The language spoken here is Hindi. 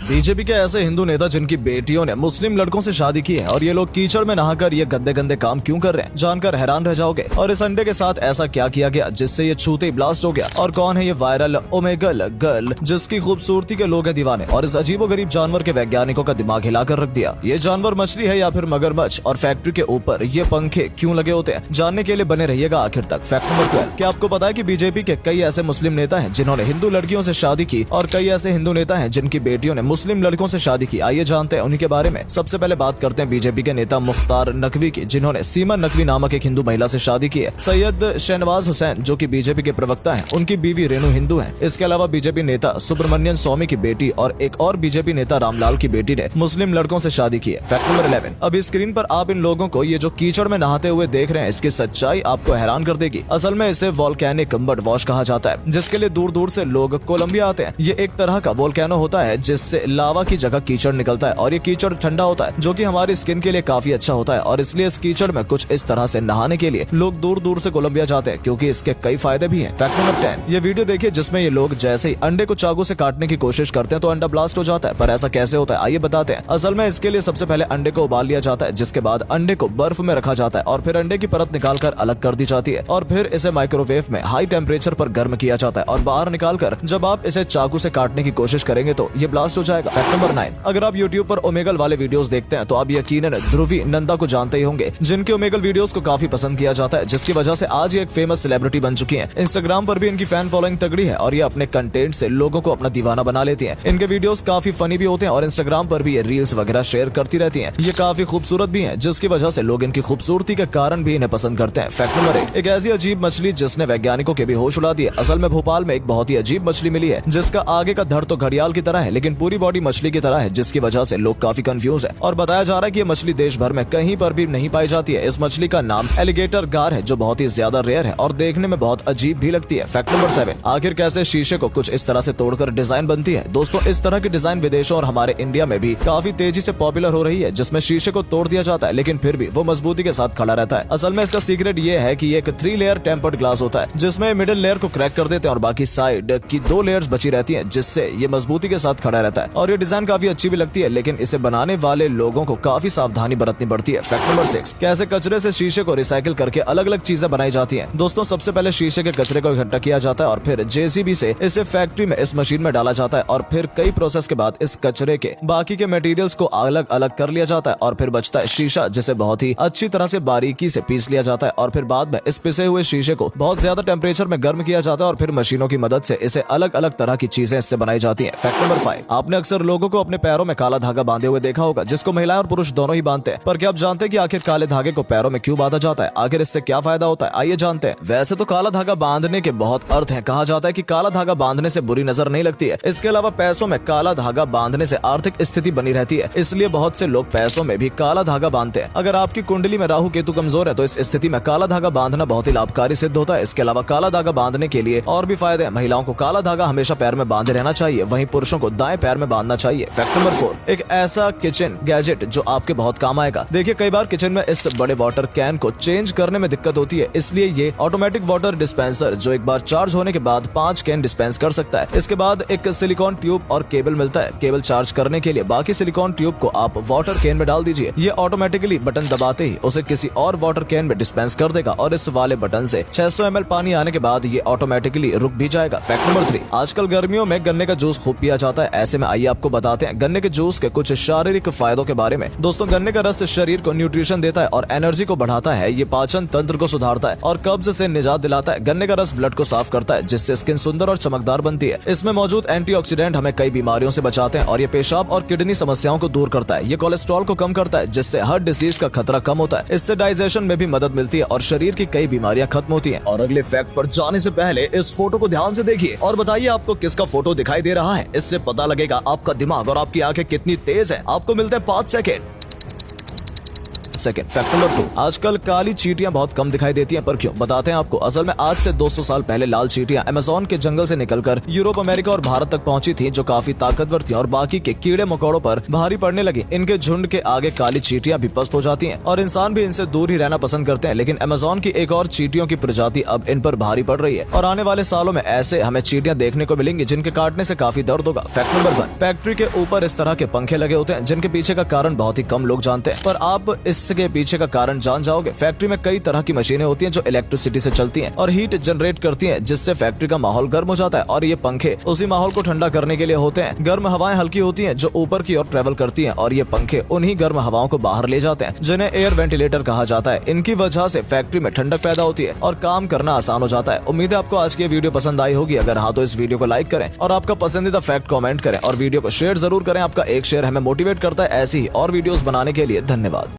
बीजेपी के ऐसे हिंदू नेता जिनकी बेटियों ने मुस्लिम लड़कों से शादी की है और ये लोग कीचड़ में नहाकर ये गंदे गंदे काम क्यों कर रहे हैं, जानकर हैरान रह जाओगे। और इस अंडे के साथ ऐसा क्या किया गया जिससे ये छूते ही ब्लास्ट हो गया। और कौन है ये वायरल ओमेगल गर्ल जिसकी खूबसूरती के लोग हैं दीवाने और इस अजीबोगरीब जानवर के वैज्ञानिकों का दिमाग हिलाकर रख दिया। ये जानवर मछली है या फिर मगरमच्छ, और फैक्ट्री के ऊपर ये पंखे क्यों लगे होते हैं, जानने के लिए बने रहिएगा आखिर तक। फैक्ट नंबर 12, क्या आपको पता है कि बीजेपी के कई ऐसे मुस्लिम नेता हैं जिन्होंने हिंदू लड़कियों से शादी की और कई ऐसे हिंदू नेता हैं जिनकी बेटियों ने मुस्लिम लड़कों से शादी की। आइए जानते हैं उन्हीं के बारे में। सबसे पहले बात करते हैं बीजेपी के नेता मुख्तार नकवी की, जिन्होंने सीमा नकवी नामक एक हिंदू महिला से शादी की है। सैयद शहनवाज हुसैन जो कि बीजेपी के प्रवक्ता हैं, उनकी बीवी रेणु हिंदू हैं। इसके अलावा बीजेपी नेता सुब्रमण्यन स्वामी की बेटी और एक और बीजेपी नेता रामलाल की बेटी ने मुस्लिम लड़कों से शादी की है। फैक्ट नंबर 11, अभी स्क्रीन पर आप इन लोगों को ये जो कीचड़ में नहाते हुए देख रहे हैं, इसकी सच्चाई आपको हैरान कर देगी। असल में इसे वोल्केनिक मड वॉश कहा जाता है, जिसके लिए दूर दूर से लोग कोलंबिया आते हैं। ये एक तरह का वोल्केनो होता है जिससे लावा की जगह कीचड़ निकलता है और ये कीचड़ ठंडा होता है जो कि हमारी स्किन के लिए काफी अच्छा होता है। और इसलिए इस कीचड़ में कुछ इस तरह से नहाने के लिए लोग दूर दूर से कोलंबिया जाते हैं, क्योंकि इसके कई फायदे भी हैं। फैक्ट नंबर 10, ये वीडियो देखिए जिसमें ये लोग जैसे ही अंडे को चाकू से काटने की कोशिश करते हैं तो अंडा ब्लास्ट हो जाता है। पर ऐसा कैसे होता है आइए बताते हैं। असल में इसके लिए सबसे पहले अंडे को उबाल लिया जाता है, जिसके बाद अंडे को बर्फ में रखा जाता है और फिर अंडे की परत निकालकर अलग कर दी जाती है और फिर इसे माइक्रोवेव में हाई टेम्परेचर पर गर्म किया जाता है और बाहर निकालकर जब आप इसे चाकू से काटने की कोशिश करेंगे तो ये ब्लास्ट हो जाएगा। फैक्ट नंबर 9, अगर आप यूट्यूब पर ओमेगल वाले वीडियोस देखते हैं तो आप यकीनन ध्रुवी नंदा को जानते ही होंगे, जिनके ओमेगल वीडियोस को काफी पसंद किया जाता है, जिसकी वजह से आज ये एक फेमस सेलिब्रिटी बन चुकी हैं। इंस्टाग्राम पर भी इनकी फैन फॉलोइंग तगड़ी है और ये अपने कंटेंट से लोगों को अपना दीवाना बना लेती हैं। इनके वीडियोस काफी फनी भी होते हैं और इंस्टाग्राम पर भी ये रील्स वगैरह शेयर करती रहती हैं। ये काफी खूबसूरत भी हैं, जिसकी वजह से लोग इनकी खूबसूरती के कारण भी इन्हें पसंद करते हैं। फैक्ट नंबर 8, एक ऐसी अजीब मछली जिसने वैज्ञानिकों के भी होश उड़ा दिए। असल में भोपाल में एक बहुत ही अजीब मछली मिली है जिसका आगे का धड़ तो घड़ियाल की तरह है लेकिन पूरी बॉडी मछली की तरह है, जिसकी वजह से लोग काफी कंफ्यूज है। और बताया जा रहा है कि ये मछली देश भर में कहीं पर भी नहीं पाई जाती है। इस मछली का नाम एलिगेटर गार है, जो बहुत ही ज्यादा रेयर है और देखने में बहुत अजीब भी लगती है। फैक्ट नंबर 7, आखिर कैसे शीशे को कुछ इस तरह से तोड़कर डिजाइन बनती है। दोस्तों, इस तरह की डिजाइन विदेशों और हमारे इंडिया में भी काफी तेजी से पॉपुलर हो रही है, जिसमें शीशे को तोड़ दिया जाता है लेकिन फिर भी वो मजबूती के साथ खड़ा रहता है। असल में इसका सीक्रेट ये है कि ये एक 3 लेयर टेम्पर्ड ग्लास होता है, जिसमें मिडिल लेयर को क्रैक कर देते हैं और बाकी साइड की 2 लेयर्स बची रहती है, जिससे ये मजबूती के साथ खड़ा रहता है। और ये डिजाइन काफी अच्छी भी लगती है, लेकिन इसे बनाने वाले लोगों को काफी सावधानी बरतनी पड़ती है। फैक्ट नंबर 6, कैसे कचरे से शीशे को रिसाइकिल करके अलग अलग चीजें बनाई जाती हैं। दोस्तों, सबसे पहले शीशे के कचरे को इकट्ठा किया जाता है और फिर जेसीबी से इसे फैक्ट्री में इस मशीन में डाला जाता है और फिर कई प्रोसेस के बाद इस कचरे के बाकी के मटेरियल्स को अलग अलग कर लिया जाता है और फिर बचता है शीशा, जिसे बहुत ही अच्छी तरह से बारीकी से पीस लिया जाता है और फिर बाद में इस पिसे हुए शीशे को बहुत ज्यादा टेम्परेचर में गर्म किया जाता है और फिर मशीनों की मदद से इसे अलग अलग तरह की चीजें इससे बनाई जाती हैं। फैक्ट नंबर 5, आपने अक्सर लोगों को अपने पैरों में काला धागा बांधे हुए देखा होगा, जिसको महिलाएं और पुरुष दोनों ही बांधते हैं। पर क्या आप जानते हैं कि आखिर काले धागे को पैरों में क्यों बांधा जाता है, आखिर इससे क्या फायदा होता है, आइए जानते हैं। वैसे तो काला धागा बांधने के बहुत अर्थ हैं। कहा जाता है कि काला धागा बांधने से बुरी नजर नहीं लगती है। इसके अलावा पैसों में काला धागा बांधने से आर्थिक स्थिति बनी रहती है, इसलिए बहुत से लोग पैसों में भी काला धागा बांधते हैं। अगर आपकी कुंडली में राहु केतु कमजोर है तो इस स्थिति में काला धागा बांधना बहुत ही लाभकारी सिद्ध होता है। इसके अलावा काला धागा बांधने के लिए और भी फायदे हैं। महिलाओं को काला धागा हमेशा पैर में बांधे रहना चाहिए, वहीं पुरुषों को दाएं पैर में बांधना चाहिए। फैक्ट नंबर 4, एक ऐसा किचन गैजेट जो आपके बहुत काम आएगा। देखिए, कई बार किचन में इस बड़े वाटर कैन को चेंज करने में दिक्कत होती है, इसलिए ये ऑटोमेटिक वाटर डिस्पेंसर जो एक बार चार्ज होने के बाद 5 कैन डिस्पेंस कर सकता है। इसके बाद एक सिलिकॉन ट्यूब और केबल मिलता है। केबल चार्ज करने के लिए बाकी सिलिकॉन ट्यूब को आप वाटर कैन में डाल दीजिए। ये ऑटोमेटिकली बटन दबाते ही उसे किसी और वाटर कैन में डिस्पेंस कर देगा और इस वाले बटन से 600 ml पानी आने के बाद ये ऑटोमेटिकली रुक भी जाएगा। फैक्ट नंबर 3, आजकल गर्मियों में गन्ने का जूस खूब पिया जाता है। ऐसे में आइए आपको बताते हैं गन्ने के जूस के कुछ शारीरिक फायदों के बारे में। दोस्तों, गन्ने का रस शरीर को न्यूट्रिशन देता है और एनर्जी को बढ़ाता है। ये पाचन तंत्र को सुधारता है और कब्ज से निजात दिलाता है। गन्ने का रस ब्लड को साफ करता है, जिससे स्किन सुंदर और चमकदार बनती है। इसमें मौजूद एंटीऑक्सीडेंट हमें कई बीमारियों से बचाते हैं और ये पेशाब और किडनी समस्याओं को दूर करता है। ये कोलेस्ट्रॉल को कम करता है, जिससे हार्ट डिजीज का खतरा कम होता है। इससे डाइजेशन में भी मदद मिलती है और शरीर की कई बीमारियां खत्म होती हैं। और अगले फैक्ट पर जाने से पहले इस फोटो को ध्यान से देखिए और बताइए आपको किसका फोटो दिखाई दे रहा है। इससे पता लगेगा आपका दिमाग और आपकी आंखें कितनी तेज है। आपको मिलते हैं 5 सेकेंड। सेकंड। फैक्ट नंबर 2, आजकल काली चींटियां बहुत कम दिखाई देती हैं, पर क्यों, बताते हैं आपको। असल में आज से 200 साल पहले लाल चींटियां अमेज़न के जंगल से निकलकर यूरोप, अमेरिका और भारत तक पहुंची थी, जो काफी ताकतवर थी और बाकी के कीड़े मकोड़ों पर भारी पड़ने लगी। इनके झुंड के आगे काली चींटियां भी पस्त हो जाती हैं और इंसान भी इनसे दूर ही रहना पसंद करते हैं। लेकिन अमेज़न की एक और चींटियों की प्रजाति अब इन पर भारी पड़ रही है और आने वाले सालों में ऐसे हमें चींटियां देखने को मिलेंगी जिनके काटने से काफी दर्द होगा। फैक्ट नंबर 1, फैक्ट्री के ऊपर इस तरह के पंखे लगे होते हैं जिनके पीछे का कारण बहुत ही कम लोग जानते हैं, पर आप इसके पीछे का कारण जान जाओगे। फैक्ट्री में कई तरह की मशीनें होती हैं जो इलेक्ट्रिसिटी से चलती हैं और हीट जनरेट करती हैं, जिससे फैक्ट्री का माहौल गर्म हो जाता है और ये पंखे उसी माहौल को ठंडा करने के लिए होते हैं। गर्म हवाएं हल्की होती हैं जो ऊपर की ओर ट्रेवल करती हैं और ये पंखे उन्हीं गर्म हवाओं को बाहर ले जाते हैं, जिन्हें एयर वेंटिलेटर कहा जाता है। इनकी वजह से फैक्ट्री में ठंडक पैदा होती है और काम करना आसान हो जाता है। उम्मीद है आपको आज की वीडियो पसंद आई होगी। अगर हाँ तो इस वीडियो को लाइक करें और आपका पसंदीदा फैक्ट कमेंट करें और वीडियो को शेयर जरूर करें। आपका एक शेयर हमें मोटिवेट करता है ऐसी ही और वीडियोस बनाने के लिए। धन्यवाद।